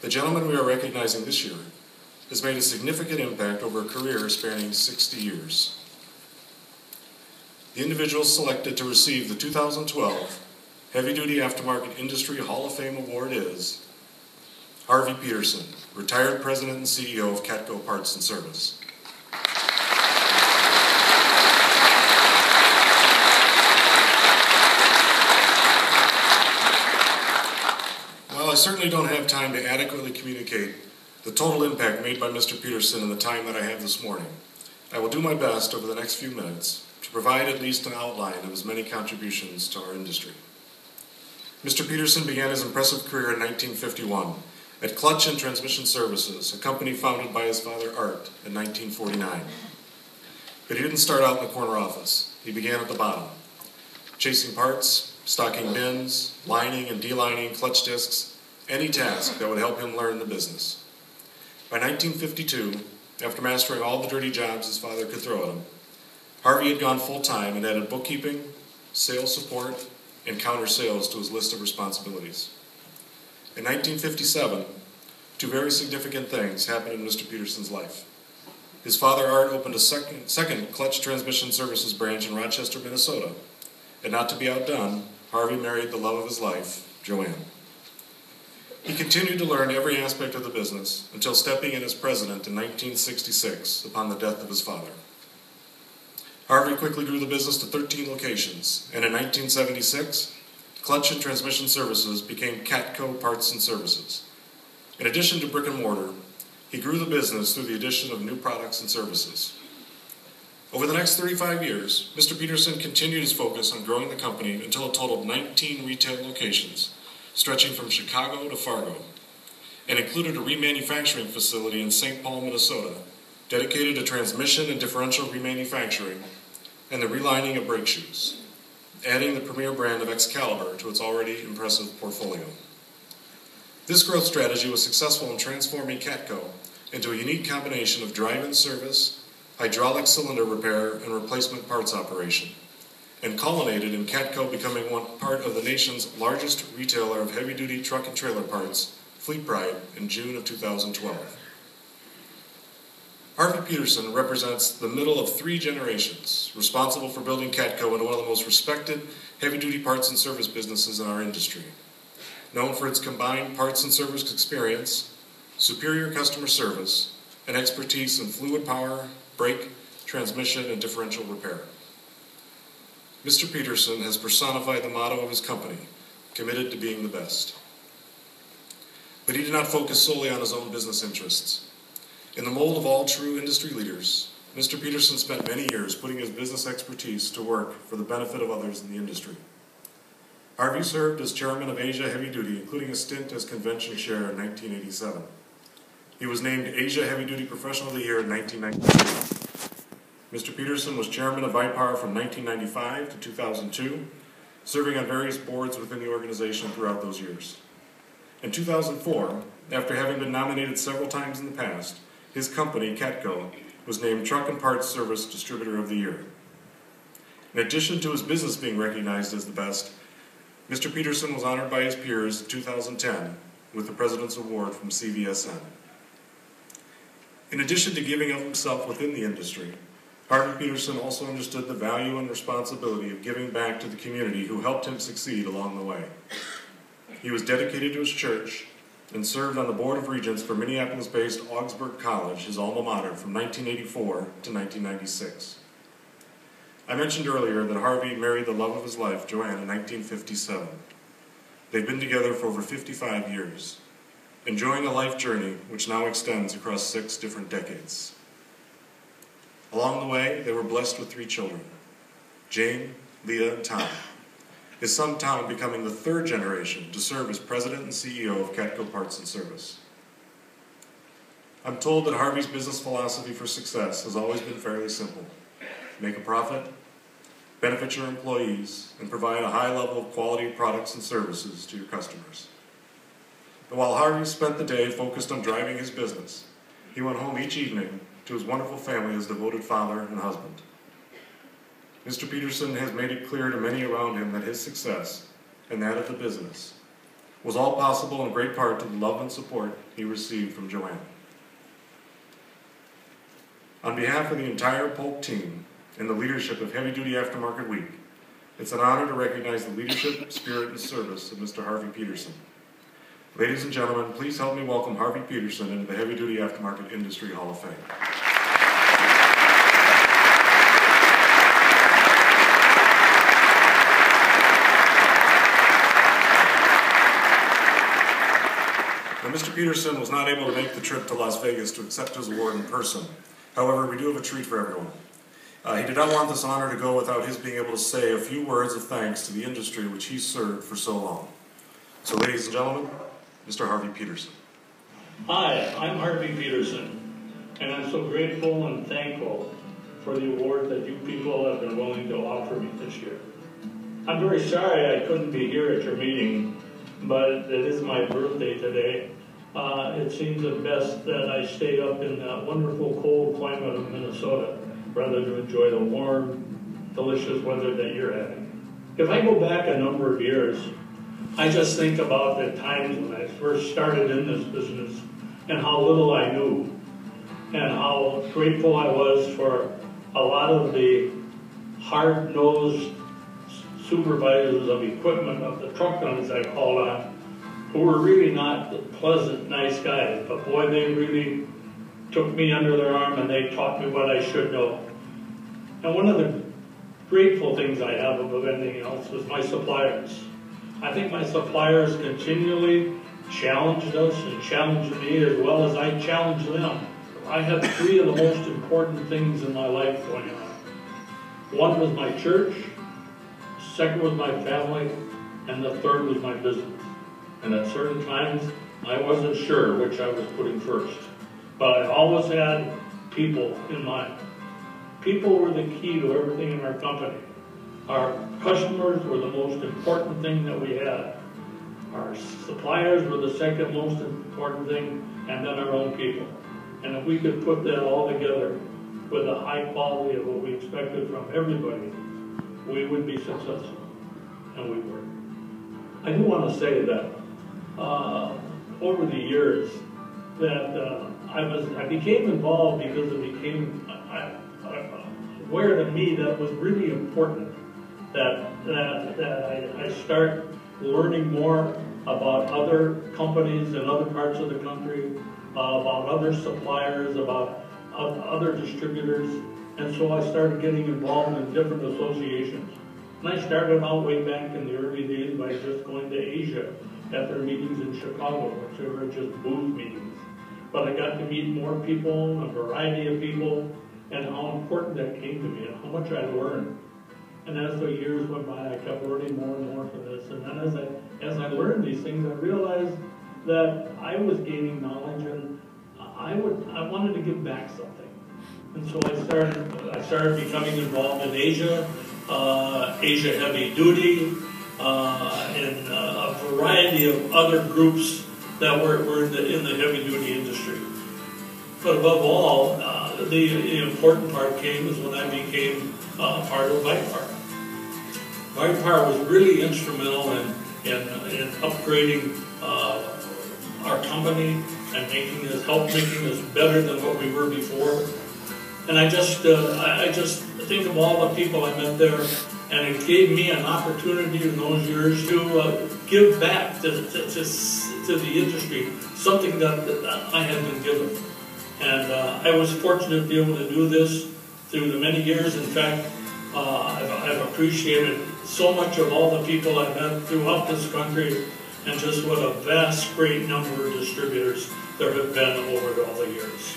The gentleman we are recognizing this year has made a significant impact over a career spanning 60 years. The individual selected to receive the 2012 Heavy Duty Aftermarket Industry Hall of Fame Award is Harvey Peterson, retired President and CEO of CATCO Parts Service. While I certainly don't have time to adequately communicate the total impact made by Mr. Peterson in the time that I have this morning, I will do my best over the next few minutes to provide at least an outline of his many contributions to our industry. Mr. Peterson began his impressive career in 1951 at Clutch and Transmission Services, a company founded by his father Art in 1949. But he didn't start out in the corner office. He began at the bottom, chasing parts, stocking bins, lining and delining clutch discs, any task that would help him learn the business. By 1952, after mastering all the dirty jobs his father could throw at him, Harvey had gone full-time and added bookkeeping, sales support, and counter sales to his list of responsibilities. In 1957, two very significant things happened in Mr. Peterson's life. His father Art opened a second Clutch Transmission Services branch in Rochester, Minnesota, and not to be outdone, Harvey married the love of his life, Joanne. He continued to learn every aspect of the business until stepping in as president in 1966 upon the death of his father. Harvey quickly grew the business to 13 locations, and in 1976, Clutch and Transmission Services became CATCO Parts Services. In addition to brick and mortar, he grew the business through the addition of new products and services. Over the next 35 years, Mr. Peterson continued his focus on growing the company until it totaled 19 retail locations, stretching from Chicago to Fargo, and included a remanufacturing facility in St. Paul, Minnesota, dedicated to transmission and differential remanufacturing and the relining of brake shoes, adding the premier brand of Excalibur to its already impressive portfolio. This growth strategy was successful in transforming CATCO into a unique combination of drive-in service, hydraulic cylinder repair, and replacement parts operation, and culminated in CATCO becoming one part of the nation's largest retailer of heavy-duty truck and trailer parts, Fleet Pride, in June of 2012. Harvey Peterson represents the middle of three generations, responsible for building CATCO into one of the most respected heavy-duty parts and service businesses in our industry. Known for its combined parts and service experience, superior customer service, and expertise in fluid power, brake, transmission, and differential repair. Mr. Peterson has personified the motto of his company, committed to being the best. But he did not focus solely on his own business interests. In the mold of all true industry leaders, Mr. Peterson spent many years putting his business expertise to work for the benefit of others in the industry. Harvey served as chairman of Asia Heavy Duty, including a stint as convention chair in 1987. He was named Asia Heavy Duty Professional of the Year in 1992. Mr. Peterson was chairman of VIPAR from 1995 to 2002, serving on various boards within the organization throughout those years. In 2004, after having been nominated several times in the past, his company, CATCO, was named Truck and Parts Service Distributor of the Year. In addition to his business being recognized as the best, Mr. Peterson was honored by his peers in 2010 with the President's Award from CVSN. In addition to giving of himself within the industry, Harvey Peterson also understood the value and responsibility of giving back to the community who helped him succeed along the way. He was dedicated to his church and served on the Board of Regents for Minneapolis-based Augsburg College, his alma mater, from 1984 to 1996. I mentioned earlier that Harvey married the love of his life, Joanne, in 1957. They've been together for over 55 years, enjoying a life journey which now extends across 6 different decades. Along the way, they were blessed with 3 children, Jane, Leah, and Tom. His son Tom becoming the 3rd generation to serve as president and CEO of CATCO Parts Service. I'm told that Harvey's business philosophy for success has always been fairly simple. Make a profit, benefit your employees, and provide a high level of quality products and services to your customers. And while Harvey spent the day focused on driving his business, he went home each evening to his wonderful family as devoted father and husband. Mr. Peterson has made it clear to many around him that his success, and that of the business, was all possible in great part to the love and support he received from Joanne. On behalf of the entire Polk team and the leadership of Heavy Duty Aftermarket Week, it's an honor to recognize the leadership, spirit, and service of Mr. Harvey Peterson. Ladies and gentlemen, please help me welcome Harvey Peterson into the Heavy Duty Aftermarket Industry Hall of Fame. Now, Mr. Peterson was not able to make the trip to Las Vegas to accept his award in person. However, we do have a treat for everyone. He did not want this honor to go without his being able to say a few words of thanks to the industry which he served for so long. So, ladies and gentlemen, Mr. Harvey Peterson. Hi, I'm Harvey Peterson, and I'm so grateful and thankful for the award that you people have been willing to offer me this year. I'm very sorry I couldn't be here at your meeting, but it is my birthday today. It seems at best that I stayed up in that wonderful cold climate of Minnesota rather than enjoy the warm, delicious weather that you're having. If I go back a number of years, I just think about the times when I first started in this business and how little I knew and how grateful I was for a lot of the hard-nosed supervisors of equipment, of the truck guns I called on, who were really not the pleasant, nice guys, but boy, they really took me under their arm and they taught me what I should know. And one of the grateful things I have above anything else was my suppliers. I think my suppliers continually challenged us and challenged me as well as I challenged them. I had three of the most important things in my life going on. One was my church, second was my family, and the third was my business. And at certain times, I wasn't sure which I was putting first. But I always had people in mind. People were the key to everything in our company. Our customers were the most important thing that we had. Our suppliers were the second most important thing, and then our own people. And if we could put that all together with a high quality of what we expected from everybody, we would be successful, and we were. I do want to say that over the years that I became involved because it became aware to me that it was really important that I start learning more about other companies in other parts of the country, about other suppliers, about other distributors, and so I started getting involved in different associations. And I started out way back in the early days by just going to Asia at their meetings in Chicago, which were just booth meetings. But I got to meet more people, a variety of people, and how important that came to me and how much I learned. And as the years went by, I kept learning more and more from this. And then as I learned these things, I realized that I was gaining knowledge, and I wanted to give back something. And so I started becoming involved in Asia, Asia Heavy Duty, and a variety of other groups that were in the heavy duty industry. But above all, the important part came is when I became part of Vipar. Vipar was really instrumental in upgrading our company and help making us better than what we were before. And I just think of all the people I met there, and it gave me an opportunity in those years to give back to the industry something that I had been given. And I was fortunate to be able to do this through the many years. In fact, I've appreciated so much of all the people I met throughout this country, and just what a vast, great number of distributors there have been over all the years.